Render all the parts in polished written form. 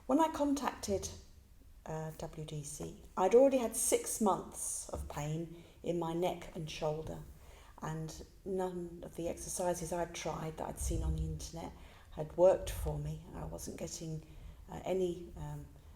When I contacted WDC, I'd already had 6 months of pain in my neck and shoulder, and none of the exercises I'd tried that I'd seen on the internet had worked for me. I wasn't getting any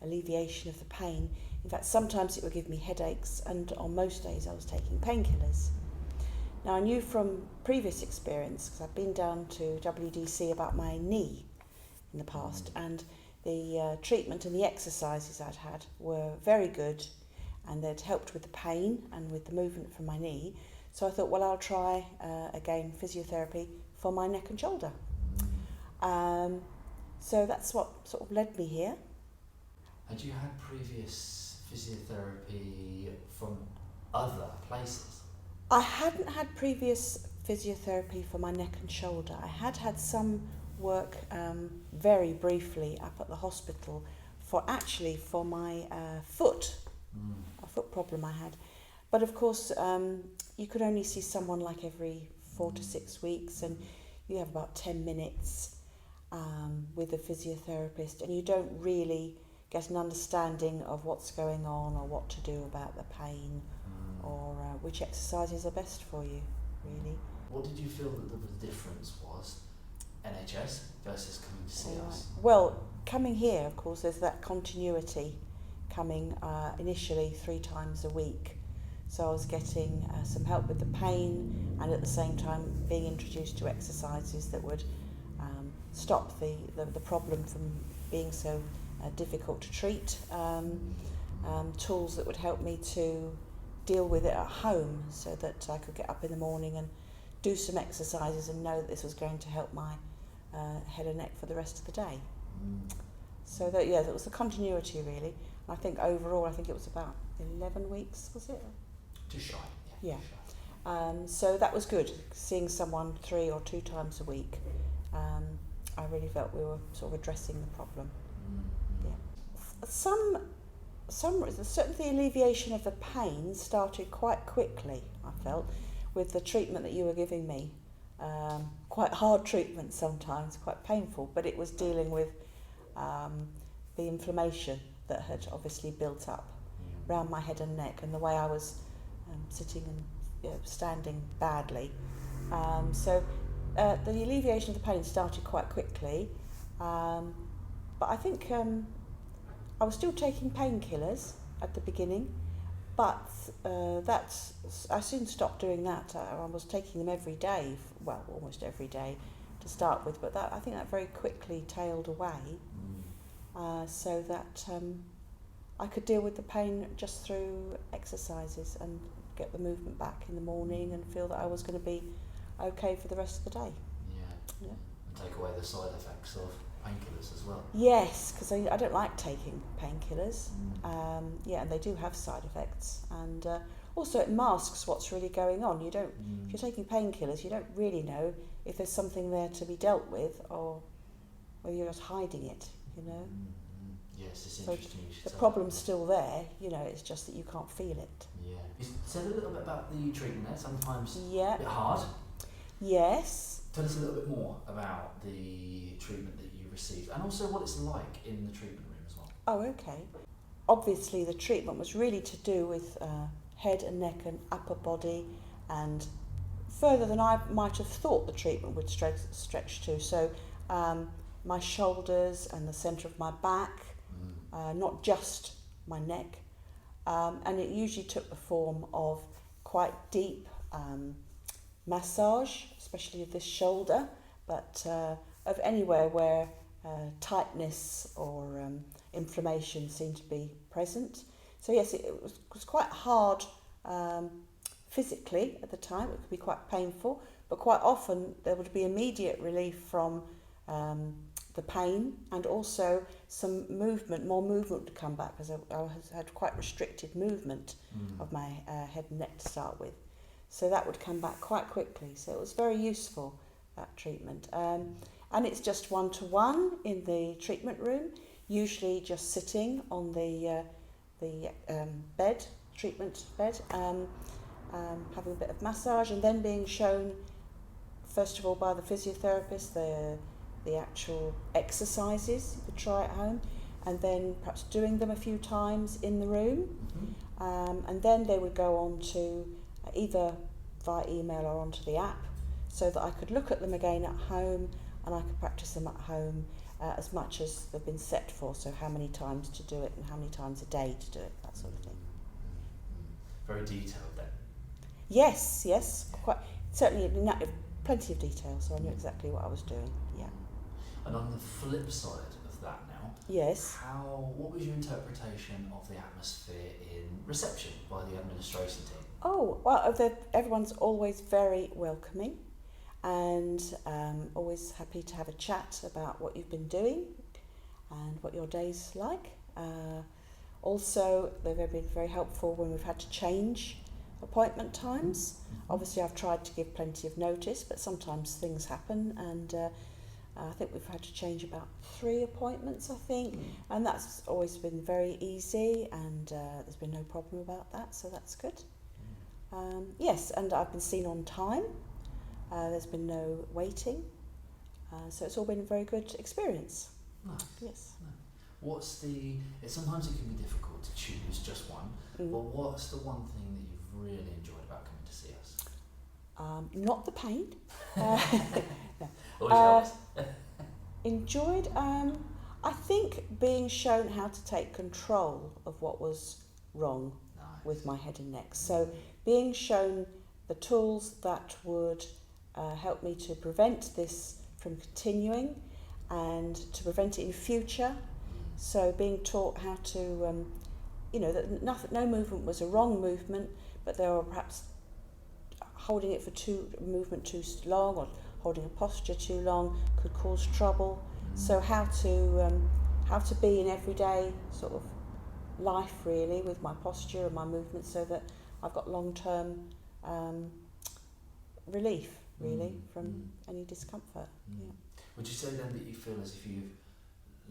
alleviation of the pain. In fact, sometimes it would give me headaches, and on most days I was taking painkillers. Now, I knew from previous experience, because I've been down to WDC about my knee in the past, and the treatment and the exercises I'd had were very good, and they'd helped with the pain and with the movement from my knee. So I thought, well, I'll try again physiotherapy for my neck and shoulder. So that's what sort of led me here. Had you had previous physiotherapy from other places? I hadn't had previous physiotherapy for my neck and shoulder. I had had some work very briefly up at the hospital for my foot, a foot problem I had. But of course, you could only see someone like every 4 to 6 weeks, and you have about 10 minutes with a physiotherapist, and you don't really get an understanding of what's going on or what to do about the pain or which exercises are best for you, really. What did you feel that the difference was, NHS versus coming to see us? Well, coming here, of course, there's that continuity, coming initially 3 times a week. So I was getting some help with the pain, and at the same time being introduced to exercises that would stop the problem from being so difficult to treat, tools that would help me to deal with it at home, so that I could get up in the morning and do some exercises and know that this was going to help my head and neck for the rest of the day. So that was the continuity really. And I think overall, it was about 11 weeks, was it? Just shy. Yeah. So that was good, seeing someone 3 or 2 times a week. I really felt we were sort of addressing the problem. Certainly the alleviation of the pain started quite quickly, I felt, with the treatment that you were giving me. Quite hard treatment sometimes, quite painful, but it was dealing with the inflammation that had obviously built up around my head and neck, and the way I was sitting and standing badly. So the alleviation of the pain started quite quickly, but I think I was still taking painkillers at the beginning, but I soon stopped doing that. I was taking them every day, well, almost every day to start with, but I think that very quickly tailed away, so that I could deal with the pain just through exercises and get the movement back in the morning and feel that I was going to be okay for the rest of the day. Yeah. And take away the side effects of painkillers as well. Yes, because I don't like taking painkillers. And they do have side effects, and also it masks what's really going on. You don't, if you're taking painkillers, you don't really know if there's something there to be dealt with, or whether you're just hiding it. Yes, it's so interesting. The problem's still there. It's just that you can't feel it. Yeah. You said a little bit about the treatment there. Sometimes a bit hard. Yes. Tell us a little bit more about the treatment that you received, and also what it's like in the treatment room as well. Oh, okay. Obviously, the treatment was really to do with head and neck and upper body, and further than I might have thought the treatment would stretch to. So my shoulders and the centre of my back, not just my neck. And it usually took the form of quite deep massage, especially of this shoulder, but of anywhere where tightness or inflammation seemed to be present. So yes, it was quite hard physically at the time. It could be quite painful, but quite often there would be immediate relief from the pain, and also some more movement would come back, because I had quite restricted movement of my head and neck to start with. So that would come back quite quickly. So it was very useful, that treatment. And it's just 1-to-1 in the treatment room, usually just sitting on the treatment bed, having a bit of massage, and then being shown, first of all, by the physiotherapist, the actual exercises you could try at home, and then perhaps doing them a few times in the room. Mm-hmm. And then they would go on to either via email or onto the app, so that I could look at them again at home, and I could practice them at home as much as they've been set for, so how many times to do it and how many times a day to do it, that sort of thing. Very detailed then. Yes, quite certainly plenty of detail, so I knew exactly what I was doing. Yeah. And on the flip side of that now, Yes. what was your interpretation of the atmosphere in reception by the administration team? Oh, well, everyone's always very welcoming, and always happy to have a chat about what you've been doing and what your day's like. Also, they've been very helpful when we've had to change appointment times. Obviously, I've tried to give plenty of notice, but sometimes things happen, and I think we've had to change about 3 appointments, I think, and that's always been very easy, and there's been no problem about that, so that's good. Yes, and I've been seen on time. There's been no waiting, so it's all been a very good experience. Nice. Yes. Sometimes it can be difficult to choose just one, but what's the one thing that you've really enjoyed about coming to see us? Not the pain. Always helps. Enjoyed, I think being shown how to take control of what was wrong with my head and neck. So being shown the tools that would help me to prevent this from continuing and to prevent it in future. So being taught how to, that no movement was a wrong movement, but there were perhaps holding it for movement too long, or holding a posture too long could cause trouble. So how to be in everyday sort of life really with my posture and my movement, so that I've got long-term relief really from any discomfort. Yeah. Would you say then that you feel as if you've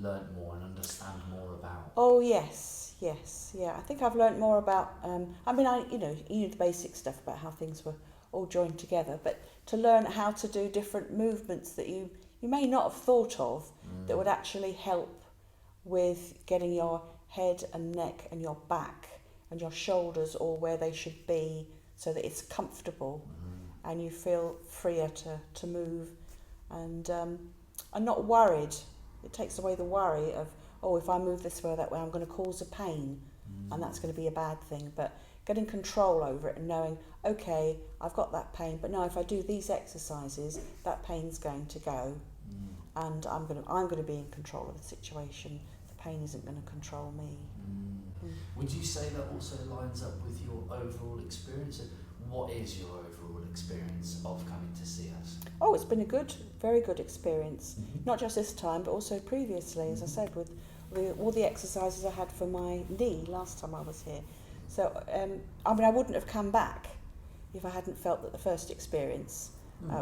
learnt more and understand more about? Oh yes, yeah. I think I've learnt more about. You know the basic stuff about how things were all joined together, but to learn how to do different movements that you may not have thought of that would actually help with getting your head and neck and your back and your shoulders all where they should be, so that it's comfortable and you feel freer to move, and not worried. It takes away the worry of, if I move this way or that way, I'm going to cause a pain, and that's going to be a bad thing. But getting control over it and knowing, okay, I've got that pain, but now if I do these exercises, that pain's going to go, and I'm going to be in control of the situation. The pain isn't going to control me. Would you say that also lines up with your overall experience? What is your overall experience of coming to see us? Oh, it's been a very good experience. Not just this time, but also previously, as I said, with all the exercises I had for my knee last time I was here. So, I wouldn't have come back if I hadn't felt that the first experience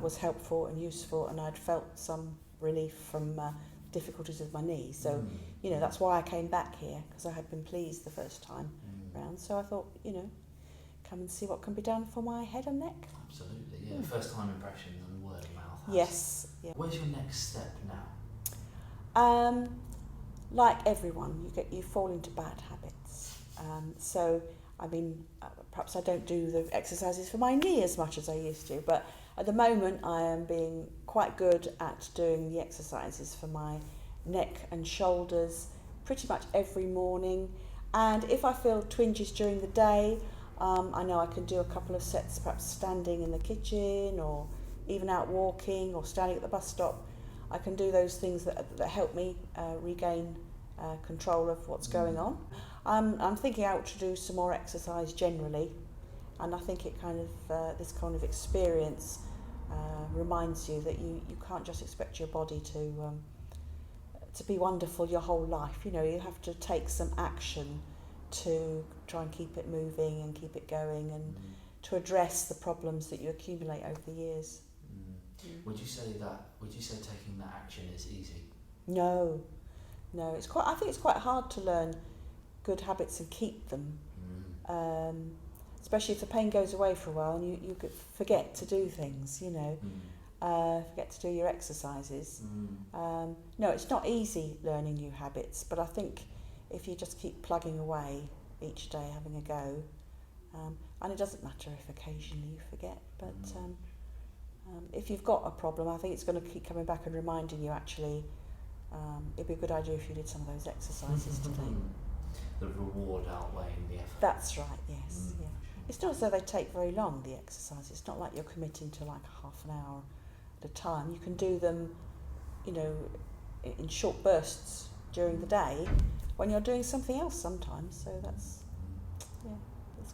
was helpful and useful, and I'd felt some relief from difficulties with my knee. So, that's why I came back here, because I had been pleased the first time round. So I thought, come and see what can be done for my head and neck. Absolutely, yeah. First time impressions and word of mouth. Yes. Yeah. Where's your next step now? Like everyone, you fall into bad habits. Perhaps I don't do the exercises for my knee as much as I used to, but at the moment I am being quite good at doing the exercises for my neck and shoulders pretty much every morning. And if I feel twinges during the day, I know I can do a couple of sets, perhaps standing in the kitchen or even out walking or standing at the bus stop. I can do those things that help me regain control of what's going on. I'm thinking I ought to do some more exercise generally, and I think it this kind of experience reminds you that you can't just expect your body to be wonderful your whole life. You have to take some action to try and keep it moving and keep it going, and to address the problems that you accumulate over the years. Would you say taking that action is easy? No, I think it's quite hard to learn good habits and keep them, especially if the pain goes away for a while and you forget to do things, forget to do your exercises. No, it's not easy learning new habits, but I think if you just keep plugging away each day, having a go, and it doesn't matter if occasionally you forget, but if you've got a problem, I think it's going to keep coming back and reminding you, actually, it'd be a good idea if you did some of those exercises today. The reward outweighing the effort. That's right, yes. Yeah. It's not as though they take very long, the exercise. It's not like you're committing to like half an hour at a time. You can do them, you know, in short bursts during the day when you're doing something else sometimes. So that's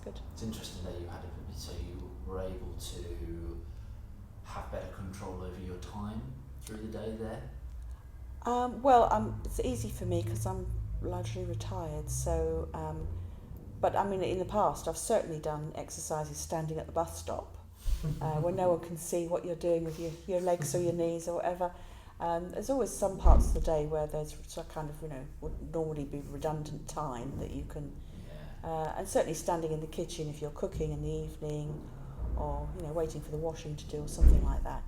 good. It's interesting that you had it, so you were able to have better control over your time through the day there? It's easy for me because I'm largely retired, so but I mean, in the past I've certainly done exercises standing at the bus stop when no one can see what you're doing with your legs or your knees or whatever. There's always some parts of the day where there's some kind of, would normally be redundant time that you can, and certainly standing in the kitchen if you're cooking in the evening, or waiting for the washing to do or something like that.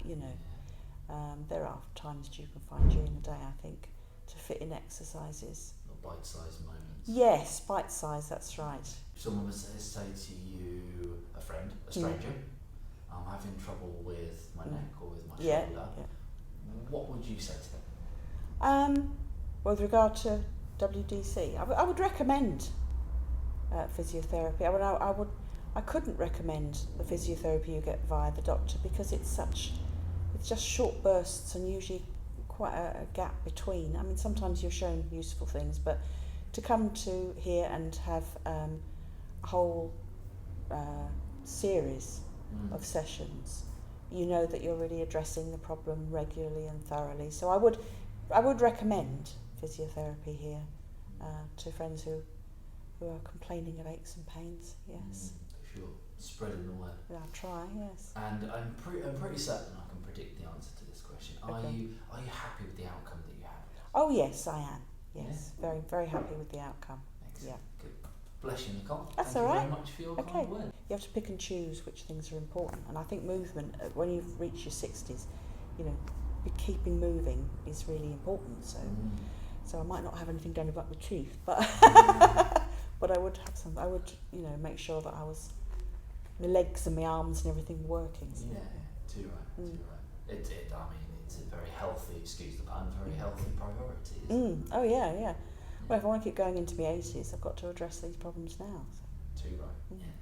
There are times you can find during the day, I think, to fit in exercises. Little bite-sized moments. Yes, bite-sized, that's right. If someone was to say to you, a friend, a stranger, I'm having trouble with my neck or with my shoulder, what would you say to them? With regard to WDC, I would recommend physiotherapy. I couldn't recommend the physiotherapy you get via the doctor because it's just short bursts and usually quite a gap between. I mean, sometimes you're shown useful things, but to come to here and have a whole series of sessions, you know that you're really addressing the problem regularly and thoroughly. So I would recommend physiotherapy here to friends who are complaining of aches and pains. Yes. For sure. Spreading the word. I'll try. Yes. And I'm pretty certain I can predict the answer to this question. Are you happy with the outcome that you had? Oh yes, I am. Yes, very very happy with the outcome. Excellent. Yeah. Good. Bless you, Nicole. That's Thank all right. you very much for your kind word. You have to pick and choose which things are important, and I think movement, when you've reached your 60s, keeping moving is really important. So I might not have anything done about the teeth, but but I would have some. I would make sure that I was, my legs and my arms and everything working. So. Yeah, too right. It's a very healthy, excuse the pun, very healthy priority, isn't it? Oh yeah. Well, if I want to keep going into my 80s, I've got to address these problems now. So. Too right. Yeah.